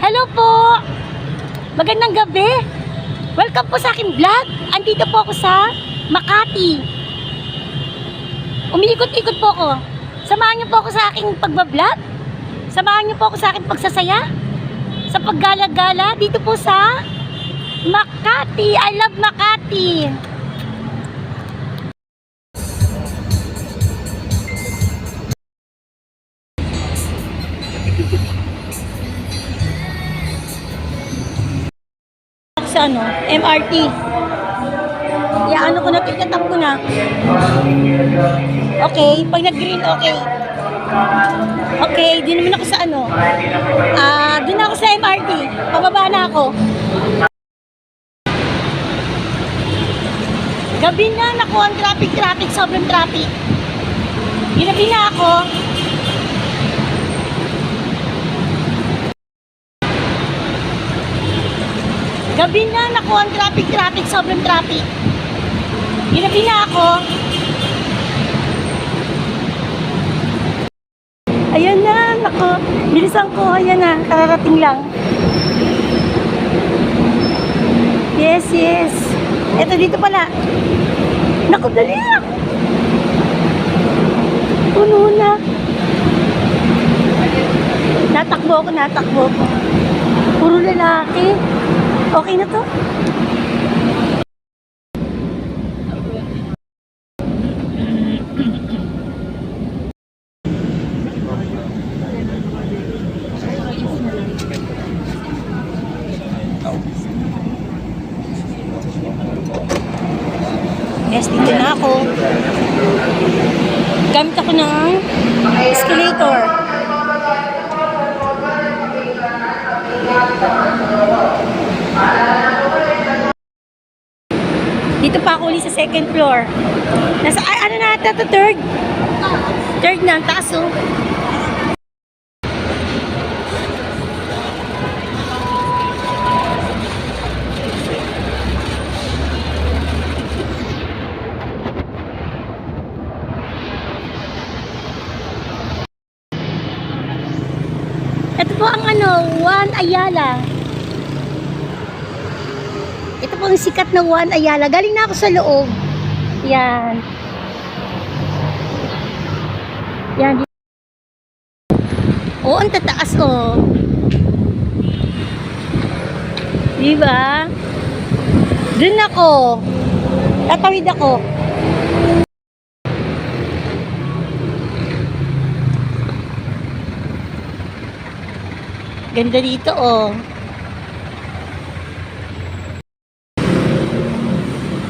Hello po! Magandang gabi! Welcome po sa aking vlog. Andito po ako sa Makati. Umiikot-ikot po ako. Samahan niyo po ako sa aking pagbablog. Samahan niyo po ako sa aking pagsasaya. Sa paggala-gala dito po sa Makati. I love Makati. Sa MRT. Ano ko na, titatap ko na. Okay, pag nag-green, okay. Okay, di naman ako sa doon ako sa MRT. Pababa na ako. Gabi na, naku, ang traffic, sobrang traffic. Ginabi na ako. Gabi na, naku, ang traffic, sobrang traffic. Ginabi na ako. Ayan na, naku. Bilisan ko, ayan na, kararating lang. Yes. Eto, dito pala. Naku, dali na. Puno na. Natakbo ako. Puro lalaki. Okay na to? Yes, dito na ako. Gamit ako ng escalator. Dito pa ako ulit sa second floor. Nasa, ano na ata to? Third? Third na, ang taas oh. Ito po ang Juan Ayala. Ito po ang sikat na Juan Ayala. Galing na ako sa loob. Yan. Oh, ang tataas oh. Diba? Dun ako. Tatawid ako. Ganda dito oh.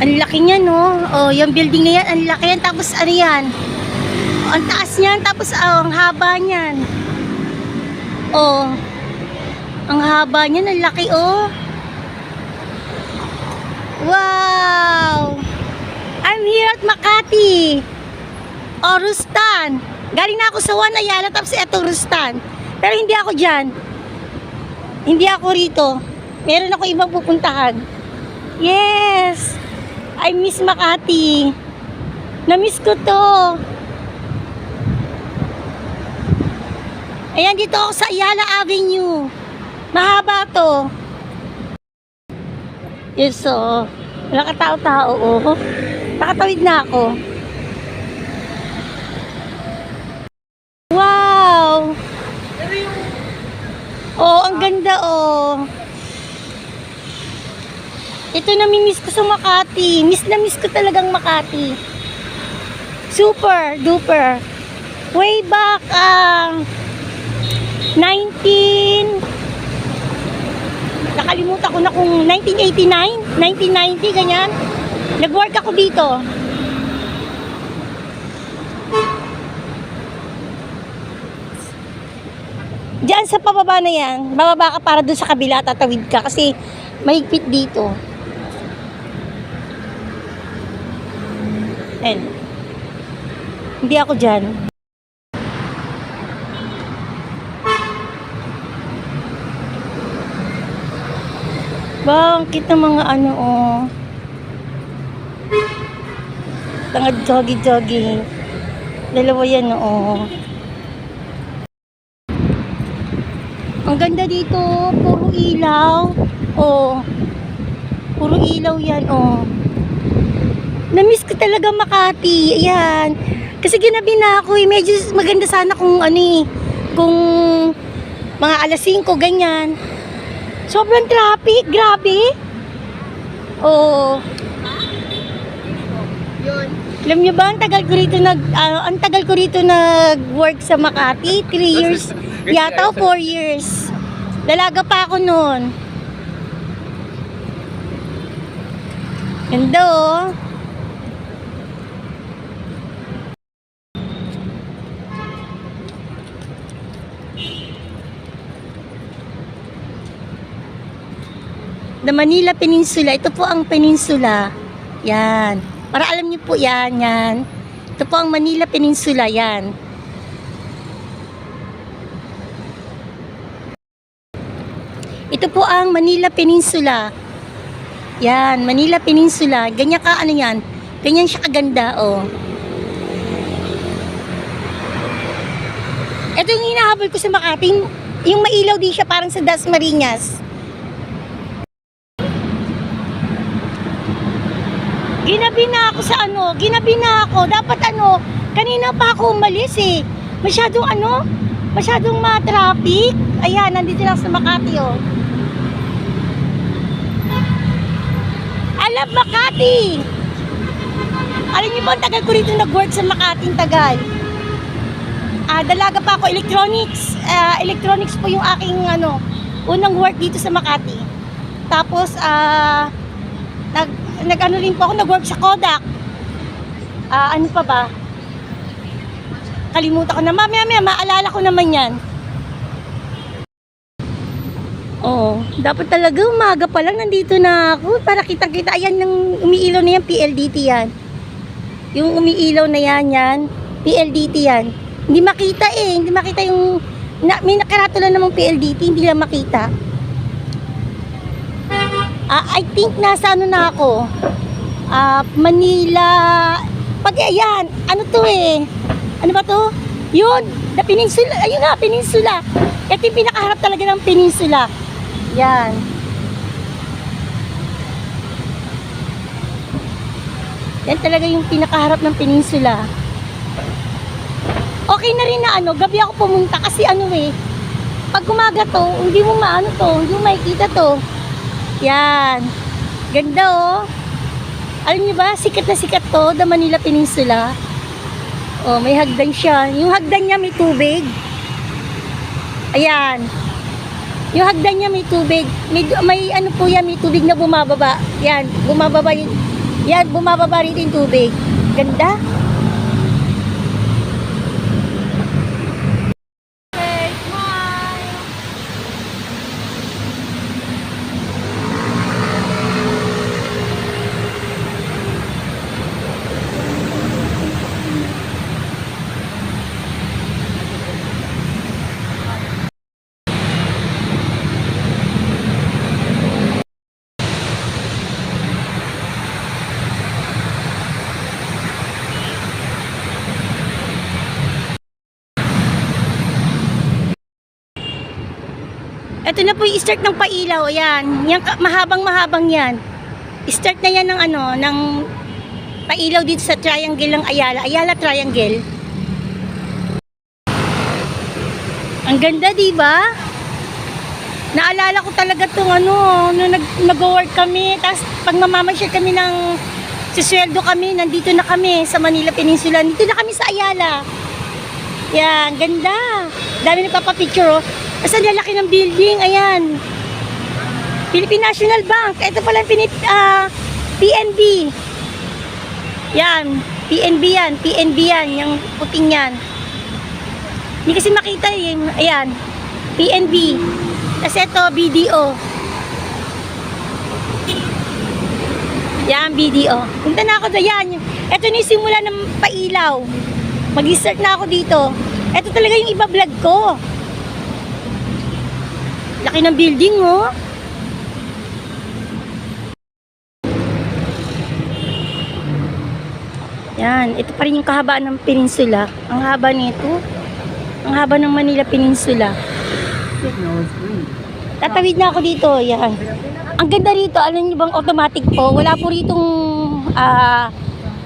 Ang laki niya no. Oh, yung building na yan, ang laki yan. Tapos ano yan? Ang taas niyan, tapos ang haba niyan. Oh. Ang haba niyan, ang laki oh. Wow! I'm here at Makati. Oh, Rustan. Galing na ako sa Juan Ayala, tapos ito Rustan. Pero hindi ako dyan. Hindi ako rito. Meron ako ibang pupuntahan. Yes! I miss Makati. Na-miss ko to. Ayan, dito ako sa Ayala Avenue. Mahaba to. Yes, oh. Wala ka tao-tao, oh. Nakatawid na ako. Wow! Oh, ang ganda, oh. Ito nami-miss ko sa Makati. Miss na miss ko talagang Makati. Super duper. Way back nakalimutan ko na kung 1989, 1990 ganyan. Nag-work ako dito. Diyan sa pababa na yan, bababa ka para doon sa kabila, tatawid ka kasi mahigpit dito. And hindi ako dyan. Wow, ang cute ng mga oh. Tangad jogging. Dalawa yan oh. Ang ganda dito, puro ilaw. Oh, puro ilaw yan, oh. Namiss ko talaga Makati. Ayan. Kasi ginabi na ako eh. Medyo maganda sana kung ano eh. Kung mga alas 5, ganyan. Sobrang traffic. Grabe. Oo. Yun. Alam niyo ba, ang tagal ko rito nag-work sa Makati. 3 years. Yata 4 years. Dalaga pa ako noon. Ganda oh. The Manila Peninsula. Ito po ang peninsula. Yan. Para alam niyo po yan, yan. Ito po ang Manila Peninsula, yan. Ito po ang Manila Peninsula. Yan, Manila Peninsula. Ganyan ka, ano yan? Ganyan siya kaganda, oh. Ito yung hinahabol ko sa Makati. Yung mailaw din siya parang sa Dasmariñas. Ginabi na ako sa ano, ginabi na ako. Dapat ano, kanina pa ako umalis eh. Masyadong ma-traffic. Ayan, nandito lang sa Makati oh. Alam Makati! Alam niyo ba, tagal ko rito nag-work sa Makati, tagal. Dalaga pa ako, electronics. Electronics po yung aking ano, unang work dito sa Makati. Tapos, nag-ano rin po ako, nag-work sa Kodak. Ano pa ba? Kalimutan ko na. Mamaya, maalala ko naman yan. Oo. Dapat talaga umaga pa lang nandito na ako para kitang-kita. Ayan, yung umiilaw na yan, PLDT yan. Yung umiilaw na yan, PLDT yan. Hindi makita eh. Hindi makita yung... may nakaratula namang PLDT, hindi lang makita. I think nasa ano na ako. Manila. Pag ayan, ano to eh? Ano ba to? Yun, the peninsula. Ayun na, peninsula. Ito yung pinakaharap talaga ng peninsula. Yan. Yan talaga yung pinakaharap ng peninsula. Okay na rin na ano, gabi ako pumunta kasi ano eh. Pag umaga to, hindi mo maano to, hindi mo makikita to. Yan. Ganda oh. Alam niyo ba, sikat na sikat to, the Manila Peninsula. Oh, may hagdan siya. Yung hagdan niya may tubig. Ayan. Yung hagdan niya may tubig. May ano po yan, may tubig na bumababa. Yan, bumababa yun. Yan, bumababa rin yung tubig. Ganda. Ito na po yung start ng pailaw. Ayan. Yan, mahabang-mahabang yan. Start na yan ng ano, ng pailaw dito sa triangle ng Ayala. Ayala Triangle. Ang ganda, di ba? Naalala ko talaga itong ano, nung nag-work kami. Tapos pag mamamasyal kami ng sisweldo kami, nandito na kami sa Manila Peninsula. Nandito na kami sa Ayala. Yan, ganda. Dami nagpapapicture oh. Basta lalaki ng building, ayan. Philippine National Bank. Ito pala PNB. Yan, PNB yan. PNB yan, yung puting yan. Hindi kasi makita eh. Ayan, PNB. Kasi ito, BDO. Yan, BDO. Punta na ako doon. Yan, ito na yung simula ng pailaw. Mag-start na ako dito. Ito talaga yung iba-vlog ko. Laki ng building, oh. Yan, ito pa rin yung kahabaan ng peninsula. Ang haba nito. Ang haba ng Manila Peninsula. signal is green. Tatawid na ako dito, yan. Ang ganda rito, alam niyo bang automatic po? Wala po ritong,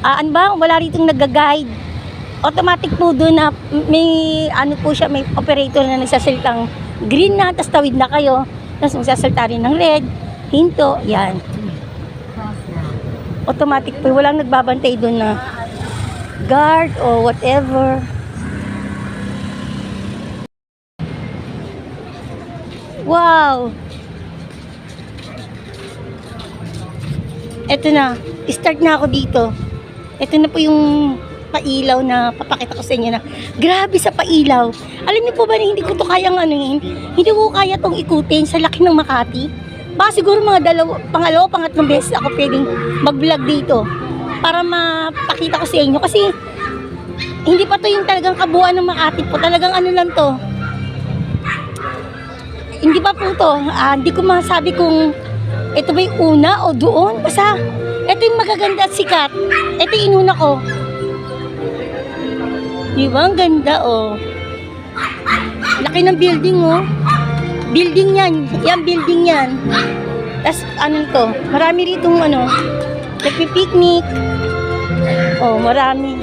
ano ba? Wala ritong nag-guide. Automatic po doon na may, ano po siya, may operator na nagsasalitang green na, tapos tawid na kayo. Tapos magsasalita rin ng red, hinto, yan. Automatic po, walang nagbabantay doon na guard or whatever. Wow! Eto na, start na ako dito. Ito na po yung pailaw na papakita ko sa inyo na grabe sa pailaw. Alam niyo po ba na hindi ko to kayang anuhin? Hindi ko kaya tong ikutin sa laki ng Makati. Baka siguro mga pangalawa, pangatlong beses ako pwedeng mag-vlog dito para mapakita ko sa inyo. Kasi hindi pa to yung talagang kabuuan ng Makati po. Talagang ano lang to. Hindi pa po to. Hindi ko masabi kung ito ba yung una o doon. Basta ito yung magaganda at sikat. Ito yung inuna ko. Di ba? Ang ganda, oh. Laki ng building, oh. Building yan. Yan, building yan. Tapos, ano to? Marami ritong, ano, nagpipiknik. Oh, marami.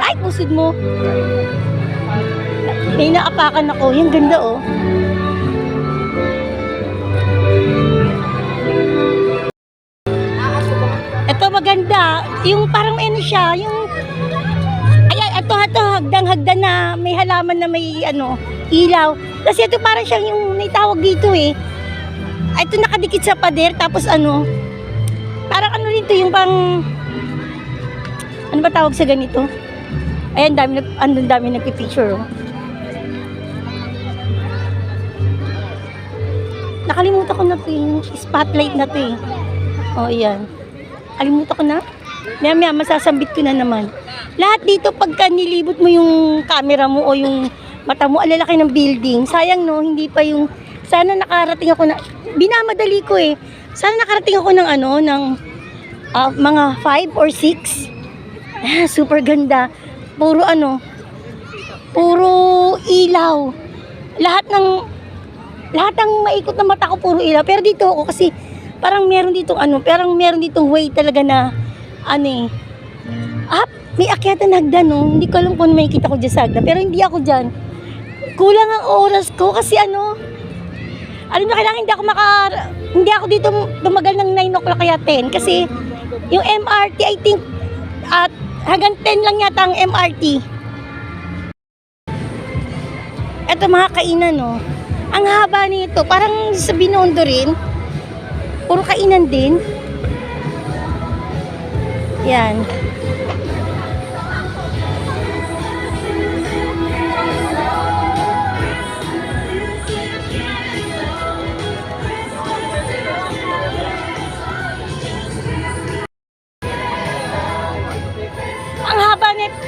Ay, pusod mo. May naapakan ako. Yung ganda, oh. Ito maganda. Yung parang ano siya, yung ito hagdan na may halaman na may ano, ilaw. Kasi ito parang siyang yung may tawag dito eh. Ito nakadikit sa pader tapos ano, parang ano rin to yung pang ano ba tawag sa ganito? Ayan, dami nagpipicture. Oh. Nakalimutan ko na to yung spotlight na to eh. Oh, ayan. Kalimutan ko na. Maya masasambit ko na naman. Lahat dito pagka nilibot mo yung camera mo o yung mata mo, alalaki ng building. Sayang no, hindi pa yung, sana nakarating ako na, binamadali ko eh. Sana nakarating ako ng ano, ng mga 5 or 6. Super ganda. Puro ano, puro ilaw. Lahat ng maikot na mata ko puro ilaw. Pero dito ako kasi parang meron ditong ano, parang meron ditong way talaga na ano eh. May akyatan na hagdan, no? Hindi ko alam kung may kita ko dyan sa hagdan. Pero hindi ako dyan. Kulang ang oras ko kasi ano, alam mo, kailangan hindi ako dito tumagal ng 9 o'clock kaya 10. Kasi yung MRT, I think, hanggang 10 lang yata ang MRT. Ito mga kainan, no? Ang haba nito, parang sa Binondo rin. Puro kainan din. Yan.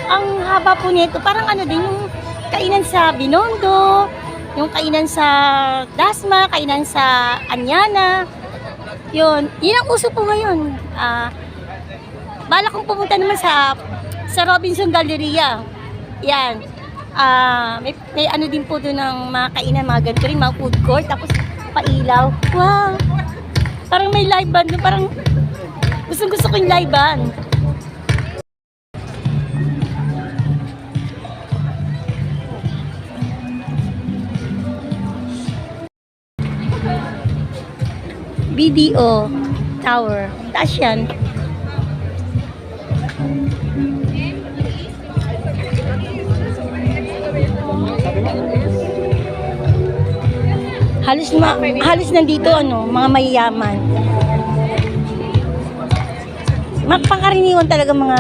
Ang haba po nito, parang ano din yung kainan sa Binondo, yung kainan sa Dasma, kainan sa Anyana. Yun ang uso po ngayon. Bala kong pumunta naman sa Robinson Galleria. Yan. May ano din po doon ng mga kainan, mga ganito rin, mga food court, tapos pailaw. Wow! Parang may live band, parang gusto ko yung live band. BDO Tower. Taas yan. Halos nandito ano, mga mayayaman. Pangkaraniwan talaga mga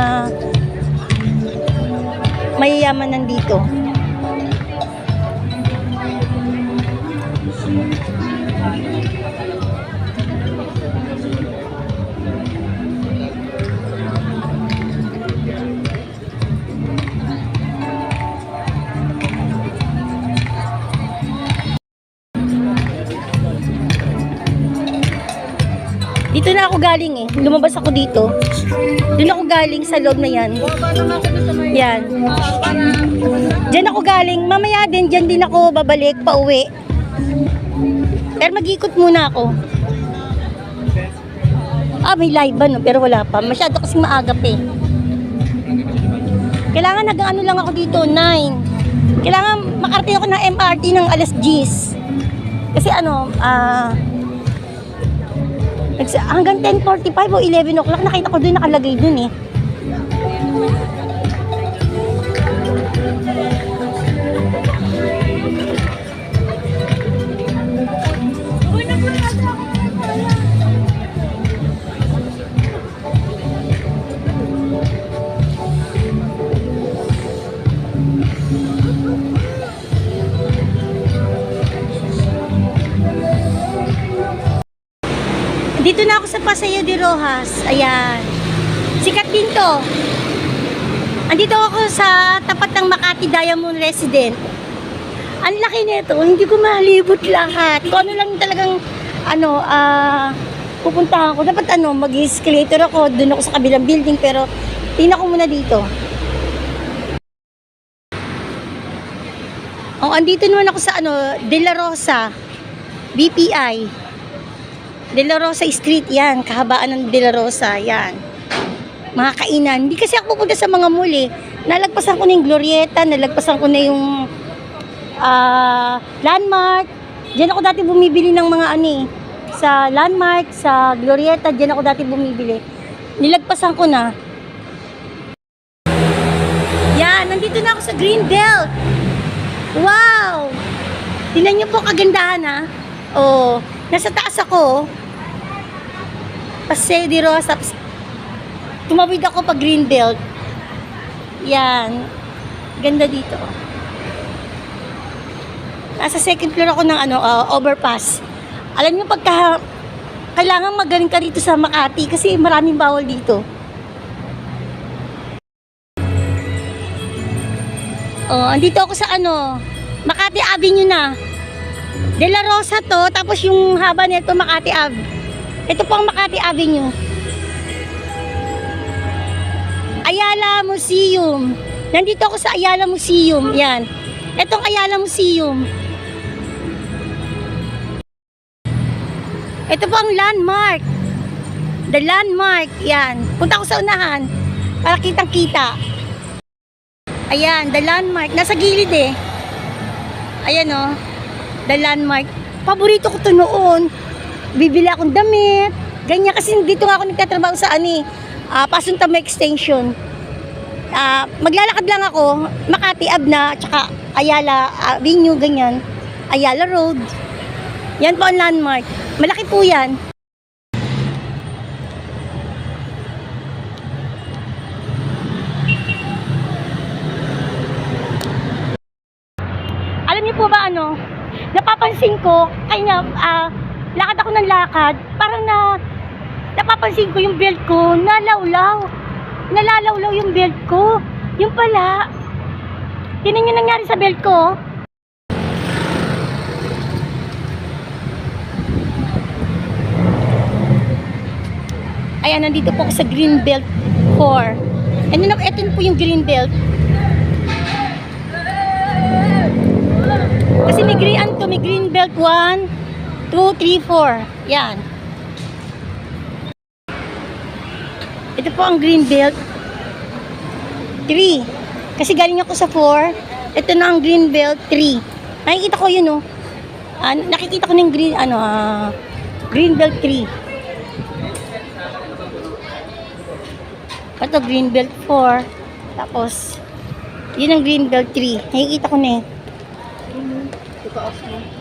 mayayaman nandito. Dito na ako galing eh. Lumabas ako dito. Doon ako galing sa loob na yan. Yan. Diyan ako galing. Mamaya din, diyan din ako babalik, pauwi. Pero mag-ikot muna ako. May live ba no? Pero wala pa. Masyado kasing maagap eh. Kailangan hanggang ano lang ako dito, 9. Kailangan makarating ako ng MRT ng alas 10. Kasi ano, hanggang 10:45 o 11 o'clock, nakita ko doon nakalagay doon eh. Dito na ako sa Paseo de Rojas. Ayan. Sikat din to. Andito ako sa tapat ng Makati Diamond Resident. Ang laki nito. Hindi ko malibot lahat. Kung ano lang talagang pupuntahan ko. Dapat mag-escalator ako. Doon ako sa kabilang building. Pero tingnan ko muna dito. Andito naman ako sa De La Rosa. BPI. De La Rosa Street, yan. Kahabaan ng De La Rosa, yan. Mga kainan. Hindi kasi ako pupunta sa mga mall eh. Nalagpasan ko na yung Glorieta, nalagpasan ko na yung Landmark. Diyan ako dati bumibili ng mga sa Landmark, sa Glorieta, diyan ako dati bumibili. Nilagpasan ko na. Yan, nandito na ako sa Greenbelt. Wow! Tingnan niyo po kagandahan ha. Oh, nasa taas ako. Paseo de Rosa. Tumawid ako pag Greenbelt. Yan. Ganda dito. Nasa second floor ako ng overpass. Alam niyo pagka kailangan magaling ka dito sa Makati kasi maraming bawal dito. Andito ako sa Makati Avenue na. De La Rosa to, tapos yung haba nito Makati Ave. Ito po ang Makati Avenue. Ayala Museum. Nandito ako sa Ayala Museum. Yan. Itong Ayala Museum. Ito po ang Landmark. The Landmark. Yan. Punta ako sa unahan para kitang-kita. Ayan, The Landmark. Nasa gilid eh. Ayan o. The Landmark. Paborito ko to noon. Bibili akong damit. Ganyan kasi dito nga ako nagtatrabaho sa Pasuntama Extension. Maglalakad lang ako. Makati Ave na, tsaka Ayala Avenue, ganyan. Ayala Road. Yan po ang Landmark. Malaki po yan. Alam niyo po ba napapansin ko, kaya lakad ako ng lakad, parang napapansin ko yung belt ko, nalalawlaw yung belt ko. Yung pala, tinan nyo nangyari sa belt ko. Ayan, nandito po ako sa Greenbelt 4. Ito po yung Greenbelt. Kasi may Greenbelt 1, 2, 3, 4. Yan. Ito po ang Greenbelt 3. Kasi galing ako sa 4. Ito na ang Greenbelt 3. Nakikita ko yun nakikita ko ng Greenbelt 3. Ito Greenbelt 4. Tapos yun ang Greenbelt 3. Nakikita ko na eh.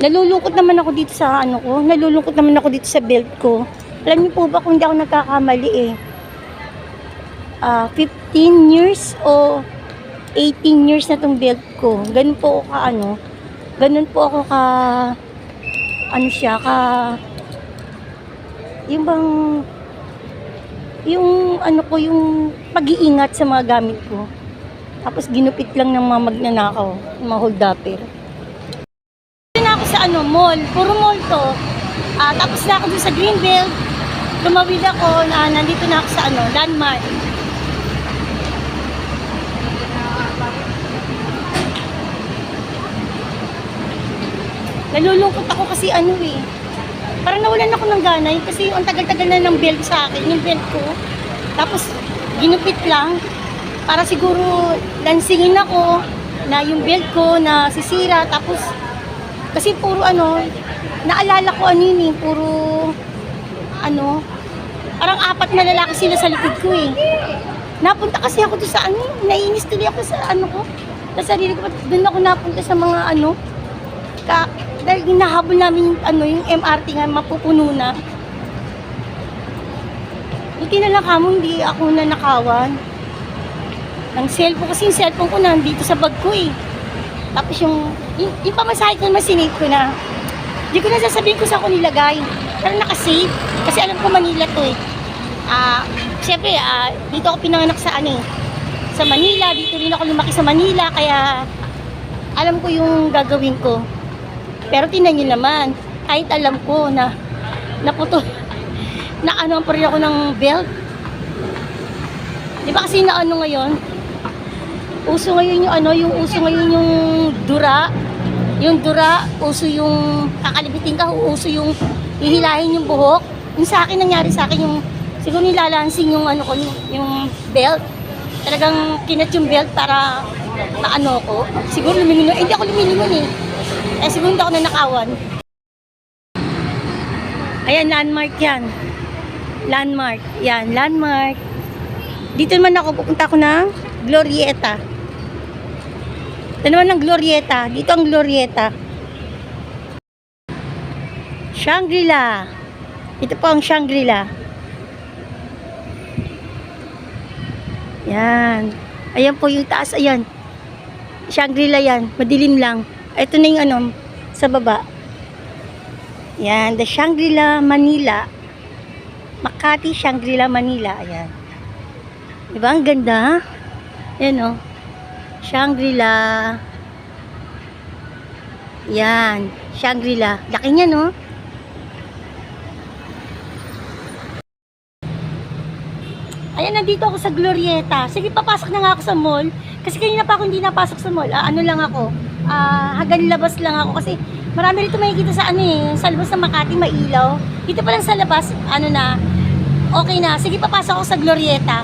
Nalulungkot naman ako dito sa nalulungkot naman ako dito sa belt ko. Alam niyo po ba kung hindi ako nagkakamali 15 years o 18 years na tong belt ko. Ganun po ako ganun po ako yung pag-iingat sa mga gamit ko. Tapos ginupit lang ng mga magnanakaw, mga hold-upper. Sa mall, puro mall to. Tapos na ako dun sa Greenbelt. tumawid ako na nandito na ako sa ano, landmark. Nalulungkot ako kasi ano eh. Parang nawalan ako ng ganay kasi ang tagal-tagal na ng belt sa akin, yung belt ko. Tapos ginupit lang para siguro lansingin ako na yung belt ko na sisira. Tapos kasi puro ano, naalala ko ano yun eh, puro ano, parang 4 na lalaki sila sa likod ko eh. Napunta kasi ako doon sa ano, naiinis tuloy ako sa ano ko, sa sarili ko. Doon ako napunta sa mga ano, dahil hinahabol namin yung, ano, yung MRT nga mapupuno na. Buti na lang kamo, hindi ako nanakawan. Ang cellphone, kasi yung cellphone ko nandito sa bag ko eh. Tapos yung pamasahe ko naman sinave ko na. Hindi ko na sasabihin ko saan ko nilagay. Pero nakasave. Kasi alam ko Manila to eh. Siyempre, dito ako pinanganak sa ano eh. Sa Manila, dito rin ako lumaki sa Manila. Kaya alam ko yung gagawin ko. Pero tingnan nyo naman, kahit alam ko na naputo, na ano pa rin ako ng belt. Di ba kasi na ano ngayon? Uso ngayon yung ano, yung uso ngayon yung dura. Yung dura, uso yung kakalibitin ka, uso yung hihilahin yung buhok. Yung sa akin, nangyari sa akin yung, siguro nilalansing yung ano ko, yung belt. Talagang kinat yung belt para maano ko. Siguro lumilingon, hindi ako lumilingon eh. Siguro hindi ako nanakawan. Ayan, landmark yan. Landmark. Yan, landmark. Dito naman ako, pupunta ako ng Glorieta. Ito naman ng Glorieta. Dito ang Glorieta. Shangri-La. Ito po ang Shangri-La. Yan. Ayan po yung taas. Ayan. Shangri-La yan. Madilim lang. Ito na yung ano, sa baba. Yan, the Shangri-La, Manila. Makati, Shangri-La, Manila. Ayan. Diba? Ang ganda. Ayan o. Shangri-La. Yan. Shangri-La. Laki niya, no? Ayan, nandito ako sa Glorieta. Sige, papasok na nga ako sa mall. Kasi kanina pa ako hindi napasok sa mall. Ano lang ako. Hanggang labas lang ako kasi marami rito makikita sa ano eh, sa labas ng Makati mailaw. Dito pa lang sa labas, ano na, okay na. Sige, papasok ako sa Glorieta.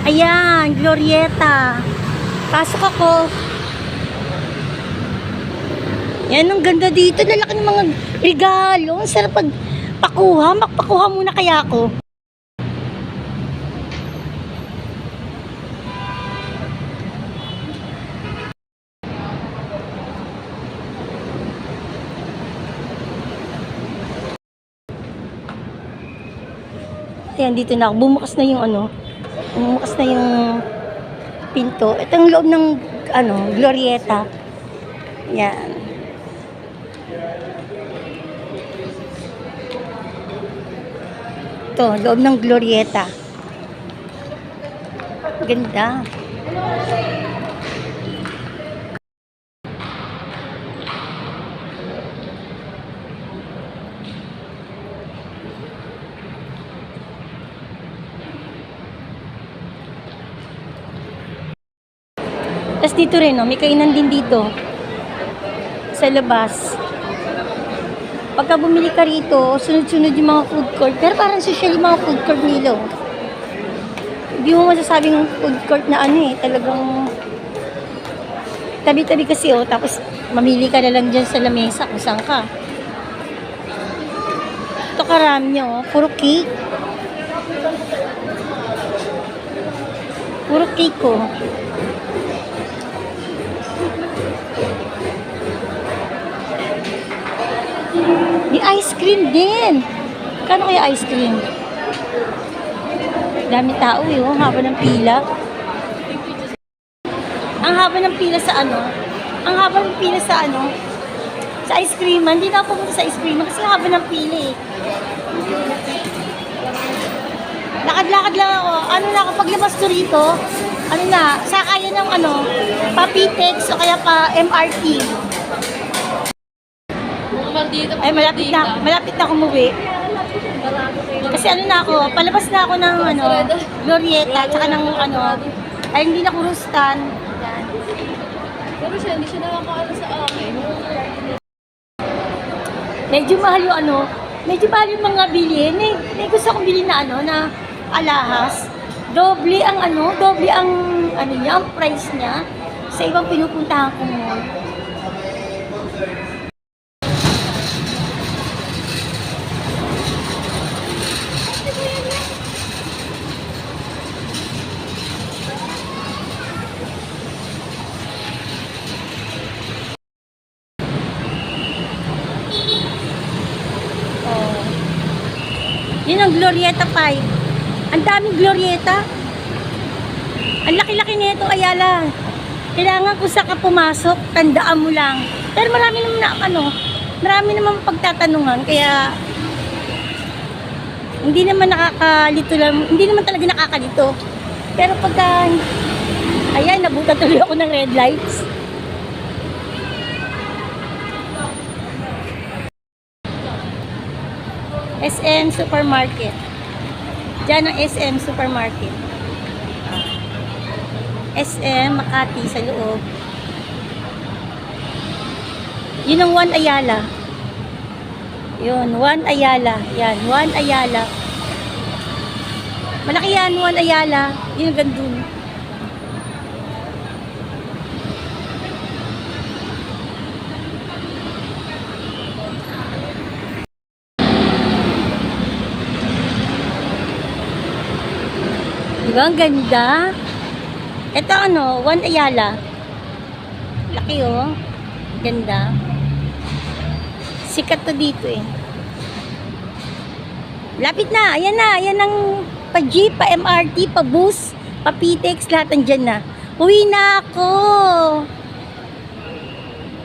Ayan, Glorieta. Pasok ako. Yan, ang ganda dito. Lalaki ng mga regalo. Ang sarap pagpakuha. Magpakuha muna kaya ako. Ayan, dito na ako. Bumukas na yung ano. Bumukas na yung pinto. Ito ang loob ng ano, Glorieta. Ayan. Ito, loob ng Glorieta. Ganda. Tapos dito rin, may kainan din dito. Sa labas. Pagka bumili ka rito, sunod-sunod yung mga food court. Pero parang social yung mga food court nila. Hindi mo masasabing food court na ano eh. Talagang tabi-tabi kasi tapos mamili ka na lang dyan sa lamesa kung saan ka. Ito karami puro cake. Puro cake May ice cream din. Kano kaya ice cream? Dami tao ang haba ng pila. Ang haba ng pila sa ano? Ang haba ng pila sa ano? Sa ice cream. Hindi na ako pumunta sa ice cream kasi haba ng pila eh. Lakad-lakad lang ako. Ano na, kapag labas ko rito, ano na, sakayan ng ano, pa PTEX o kaya pa MRT. Ay, malapit na ako umuwi. Kasi ano na ako, palabas na ako ng Glorieta, tsaka ng ay hindi na kurustan. Yan. Pero siya, hindi siya nakakaano sa akin. Medyo mahal yung medyo mahal yung mga bilihin. May gusto kong bilhin na na alahas. Doble ang niya, ang price niya sa ibang pinupuntahan ko mall. Yun ang Glorieta 5. Ang daming Glorieta. Ang laki-laki nito, Ayala. Kailangan kung saan ka pumasok, tandaan mo lang. Pero marami naman pagtatanungan, kaya hindi naman nakakalito lang, hindi naman talaga nakakalito. Pero pagka, ayan, nabutan tuloy ako ng red lights. SM Supermarket. Diyan ang SM Supermarket. SM Makati sa loob. Yun ang One Ayala. Yun, One Ayala. Yan, One Ayala. Malaki yan, One Ayala. Yun ang gandun. Diba? Ang ganda. Ito One Ayala. Laki Ganda. Sikat to dito eh. Lapit na. Ayan na. Ayan ang pa-jeep, pa-MRT, pa-bus, pa-PTEX. Lahat andyan na. Uwi na ako.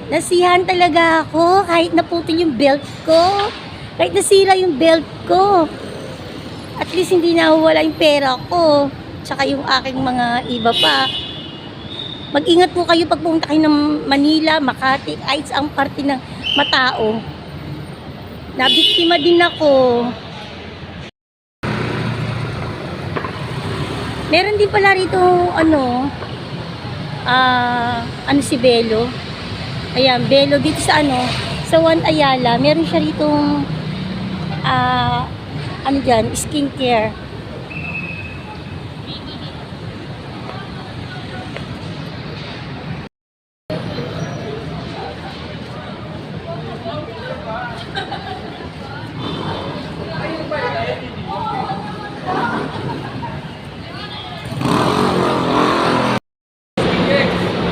Nasihan talaga ako. Kahit naputol yung belt ko. Kahit nasira yung belt ko. At least hindi nawawala yung pera ko. Tsaka yung aking mga iba pa. Mag-ingat po kayo pag pumunta kayo ng Manila, Makati, kahit ang parte ng matao. Nabiktima din ako. Meron din pala rito, si Belo. Ayan, Belo dito sa sa One Ayala. Meron siya rito, skincare.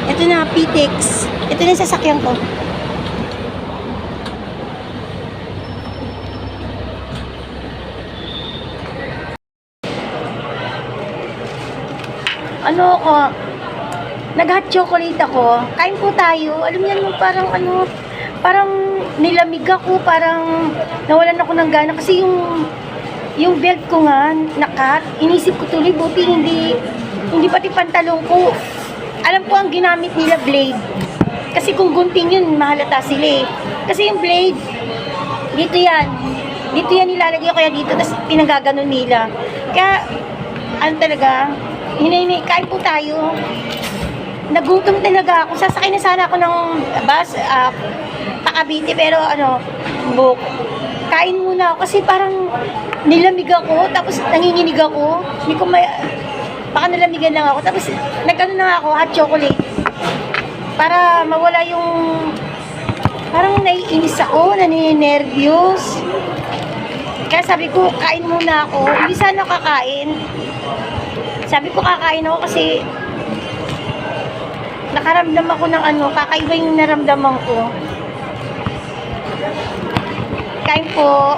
Ito na, PTEX. Ito na yung sasakyan ko. Nag-hot chocolate ako. Kain po tayo. Alam niyo yung parang nilamig ako, parang nawalan ako ng gana kasi yung belt ko nga nakat. Inisip ko tuloy buti hindi pati pantalon ko. Alam ko ang ginamit nila blade. Kasi kung gunting yun, mahalata sila eh. Kasi yung blade, dito yan nilalagay ko kaya dito, tapos pinagaganon nila. Kaya, talaga, kain po tayo. Nagutom talaga ako. Sasakay na sana ako ng bus, pa-Cavite, pero kain muna ako kasi parang nilamig ako, tapos nanginginig ako. Hindi ko baka nalamigan lang ako. Tapos na ako, hot chocolate. Para mawala yung parang naiinis ako, naninervyos. Kaya sabi ko, kain muna ako. Hindi sana kakain. Sabi ko kakain ako kasi nakaramdam ako ng kakaiba yung naramdaman ko. Kain po.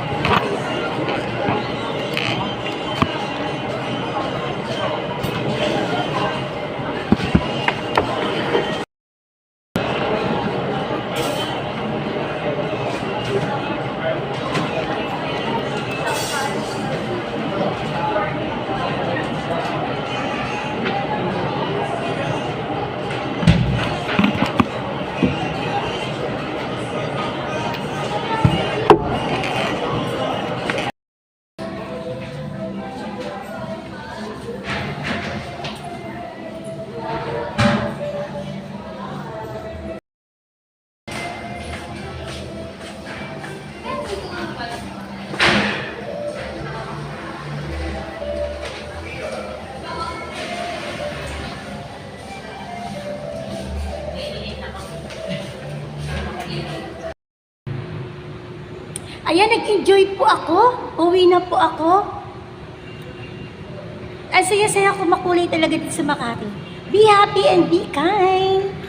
Ayan, nag-enjoy po ako. Uwi na po ako. Ang saya-saya ko, makulay talaga dito sa Makati. Be happy and be kind.